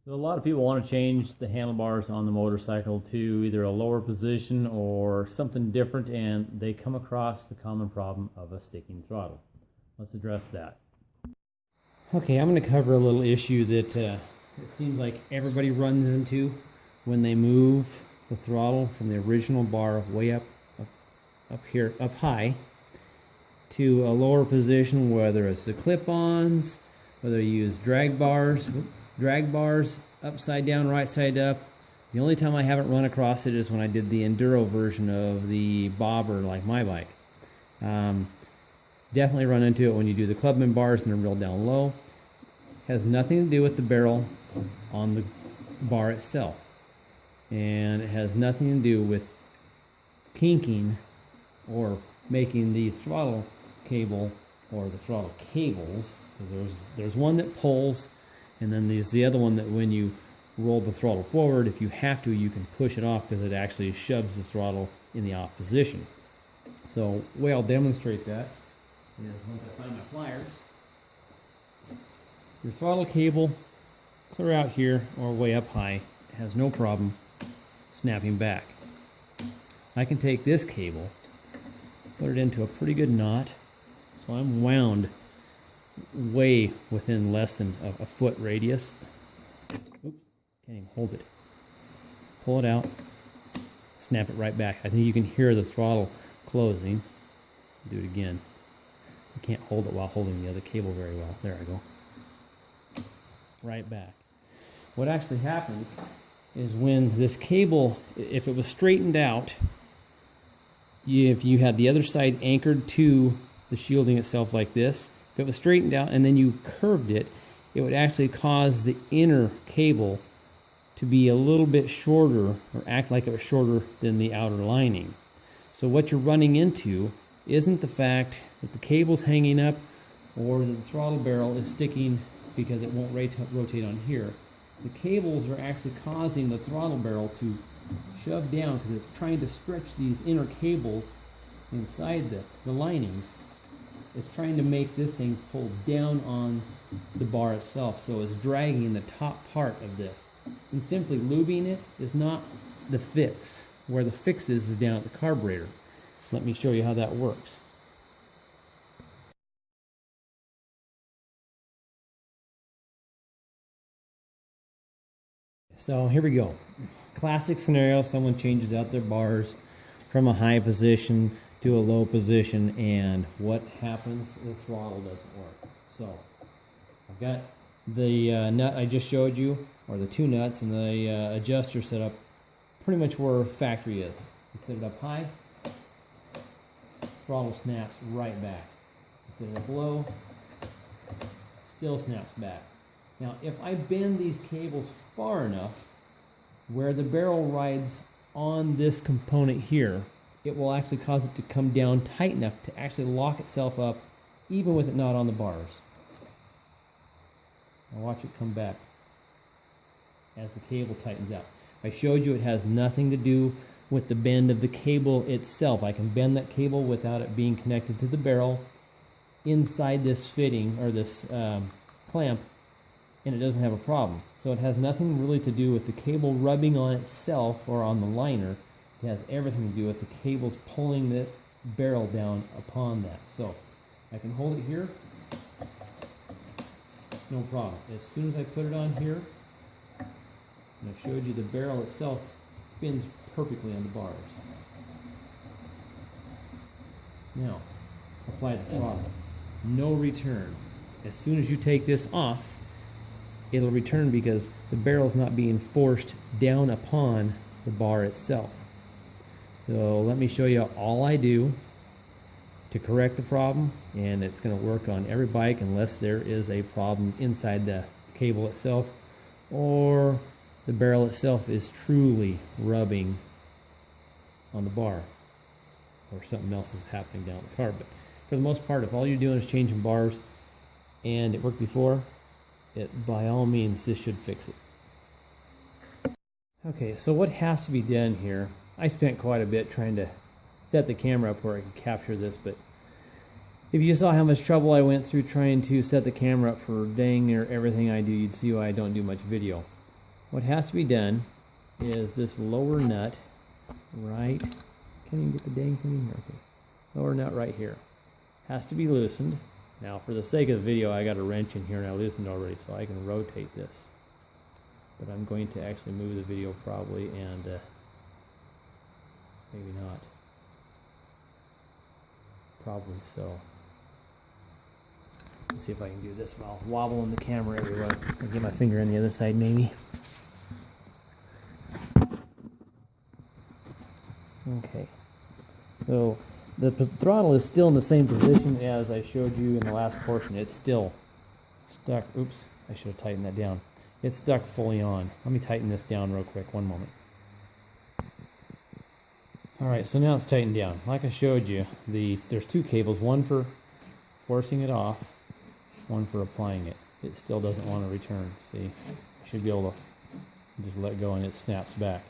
So a lot of people want to change the handlebars on the motorcycle to either a lower position or something different, and they come across the common problem of a sticking throttle. Let's address that. Okay, I'm going to cover a little issue that it seems like everybody runs into when they move the throttle from the original bar way up here, up high, to a lower position, whether it's the clip-ons, whether you use drag bars, upside down, right side up. The only time I haven't run across it is when I did the enduro version of the Bobber, like my bike. Definitely run into it when you do the clubman bars and they're real down low. Has nothing to do with the barrel on the bar itself, and it has nothing to do with kinking or making the throttle cable or the throttle cables. There's one that pulls, and then there's the other one that when you roll the throttle forward, if you have to, you can push it off because it actually shoves the throttle in the off position. So the way I'll demonstrate that is once I find my pliers, your throttle cable clear out here or way up high has no problem snapping back. I can take this cable, put it into a pretty good knot, so I'm wound way within less than a foot radius. Oops, can't even hold it. Pull it out, snap it right back. I think you can hear the throttle closing. Do it again. You can't hold it while holding the other cable very well. There I go. Right back. What actually happens is when this cable, if it was straightened out, if you had the other side anchored to the shielding itself like this, if it was straightened out and then you curved it, it would actually cause the inner cable to be a little bit shorter, or act like it was shorter than the outer lining. So what you're running into isn't the fact that the cable's hanging up or that the throttle barrel is sticking because it won't rotate on here. The cables are actually causing the throttle barrel to shove down because it's trying to stretch these inner cables inside the linings. It's trying to make this thing pull down on the bar itself, so it's dragging the top part of this. And simply lubing it is not the fix. Where the fix is down at the carburetor. Let me show you how that works. So here we go. Classic scenario, someone changes out their bars from a high position to a low position, and what happens? The throttle doesn't work. So I've got the nut I just showed you, or the two nuts, and the adjuster set up pretty much where factory is. You set it up high, throttle snaps right back. You set it up low, still snaps back. Now if I bend these cables far enough where the barrel rides on this component here, it will actually cause it to come down tight enough to actually lock itself up even with it not on the bars. Now watch it come back as the cable tightens out. I showed you it has nothing to do with the bend of the cable itself. I can bend that cable without it being connected to the barrel inside this fitting or this clamp, and it doesn't have a problem. So it has nothing really to do with the cable rubbing on itself or on the liner. It has everything to do with the cables pulling the barrel down upon that. So I can hold it here, no problem. As soon as I put it on here, and I showed you the barrel itself spins perfectly on the bars. Now, apply the throttle. No return. As soon as you take this off, it'll return because the barrel's not being forced down upon the bar itself. So let me show you all I do to correct the problem, and it's going to work on every bike unless there is a problem inside the cable itself or the barrel itself is truly rubbing on the bar or something else is happening down the car. But for the most part, if all you're doing is changing bars and it worked before, by all means this should fix it. Okay, so what has to be done here, I spent quite a bit trying to set the camera up where I could capture this, but if you saw how much trouble I went through trying to set the camera up for dang near everything I do, you'd see why I don't do much video. what has to be done is this lower nut right, can't even get the dang thing in here, okay. Lower nut right here has to be loosened. Now for the sake of the video I got a wrench in here and I loosened already so I can rotate this. But I'm going to actually move the video probably and maybe not. Probably so. Let's see if I can do this while wobbling the camera everywhere. I'll get my finger on the other side maybe. Okay. So the throttle is still in the same position as I showed you in the last portion. It's still stuck. Oops, I should have tightened that down. It's stuck fully on. Let me tighten this down real quick. One moment. Alright, so now it's tightened down. Like I showed you, there's two cables, one for forcing it off, one for applying it. It still doesn't want to return. See, you should be able to just let go and it snaps back.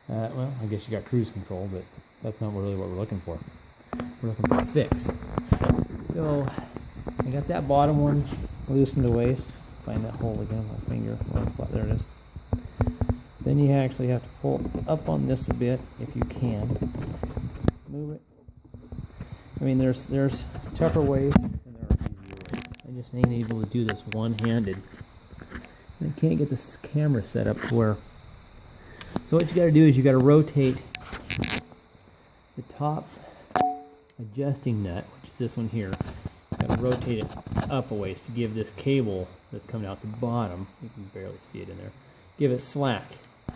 Well, I guess you got cruise control, but that's not really what we're looking for. We're looking for a fix. So, I got that bottom one loosened away. Find that hole again, my finger, one spot, there it is. Then you actually have to pull up on this a bit, if you can. Move it. I mean, there's tougher ways, and there are easier ways. I just ain't able to do this one-handed. I can't get this camera set up to where... So what you got to do is you got to rotate the top adjusting nut, which is this one here. You got to rotate it up a ways to give this cable that's coming out the bottom, you can barely see it in there, give it slack,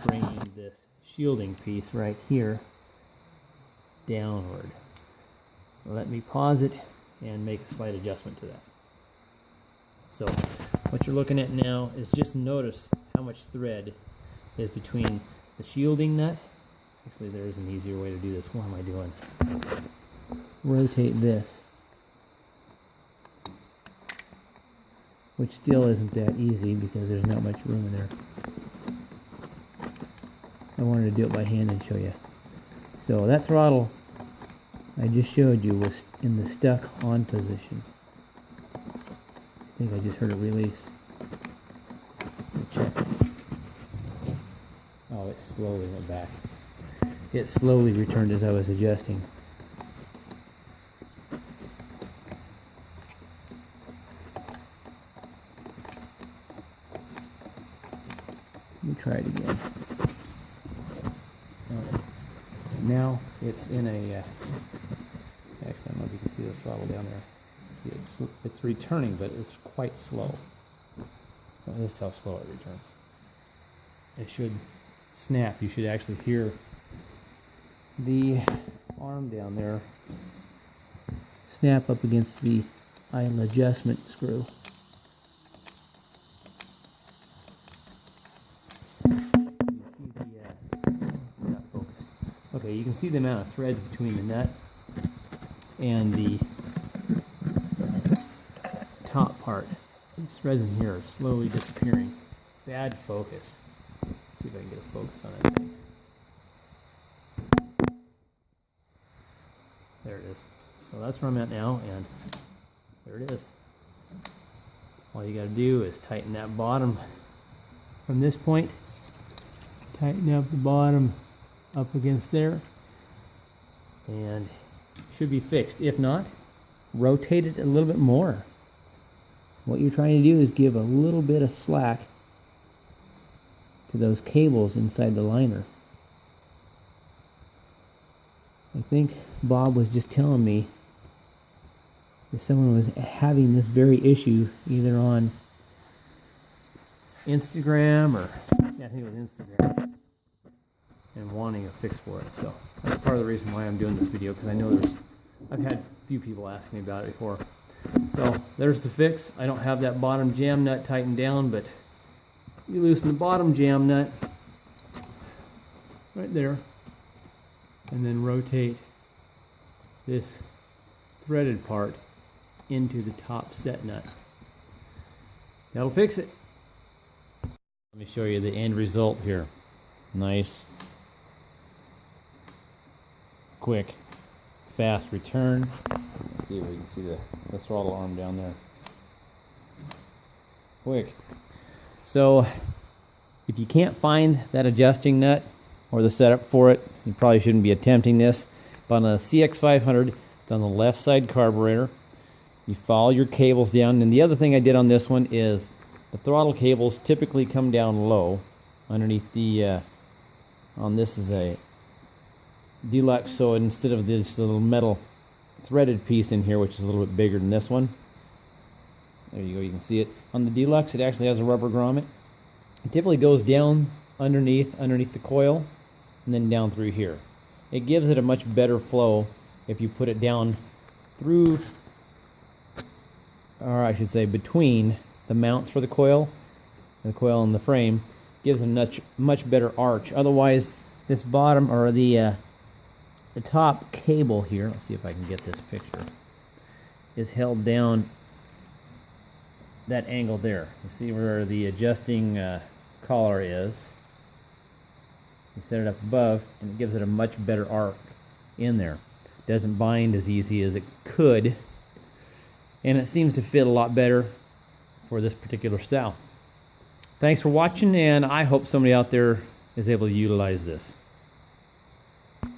bringing this shielding piece right here downward. Let me pause it and make a slight adjustment to that. So what you're looking at now is just notice how much thread is between the shielding nut. Actually, there is an easier way to do this. What am I doing? Rotate this, which still isn't that easy because there's not much room in there. I wanted to do it by hand and show you. So that throttle I just showed you was in the stuck on position. I think I just heard it release. Check. Oh, it slowly went back. It slowly returned as I was adjusting. Let me try it again. Now it's in a, actually I don't know if you can see the throttle down there. See, it's returning, but it's quite slow. So this is how slow it returns. It should snap. You should actually hear the arm down there snap up against the idle adjustment screw. Okay, you can see the amount of thread between the nut and the top part. These threads in here are slowly disappearing. Bad focus. Let's see if I can get a focus on that thing. There it is. So that's where I'm at now, and there it is. All you got to do is tighten that bottom from this point. Tighten up the bottom up against there, and it should be fixed. If not, rotate it a little bit more. What you're trying to do is give a little bit of slack to those cables inside the liner. I think Bob was just telling me that someone was having this very issue either on Instagram or, yeah, I think it was Instagram, and wanting a fix for it. So that's part of the reason why I'm doing this video, because I know I've had a few people ask me about it before. So there's the fix. I don't have that bottom jam nut tightened down, but you loosen the bottom jam nut right there, and then rotate this threaded part into the top set nut. That'll fix it. Let me show you the end result here. Nice, quick, fast return. Let's see if we can see the throttle arm down there. Quick. So If you can't find that adjusting nut or the setup for it, you probably shouldn't be attempting this. But on a CX500, it's on the left side carburetor. You follow your cables down, and the other thing I did on this one is the throttle cables typically come down low underneath the, on this is a deluxe, so instead of this little metal threaded piece in here, which is a little bit bigger than this one, there you go, you can see it. On the deluxe, it actually has a rubber grommet. It typically goes down underneath the coil and then down through here. It gives it a much better flow if you put it down through, or I should say between the mounts for the coil and the frame. Gives a much better arch. Otherwise, this bottom, or the top cable here, let's see if I can get this picture, is held down that angle there. You see where the adjusting collar is. You set it up above, and it gives it a much better arc in there. It doesn't bind as easy as it could, and it seems to fit a lot better for this particular style. Thanks for watching, and I hope somebody out there is able to utilize this.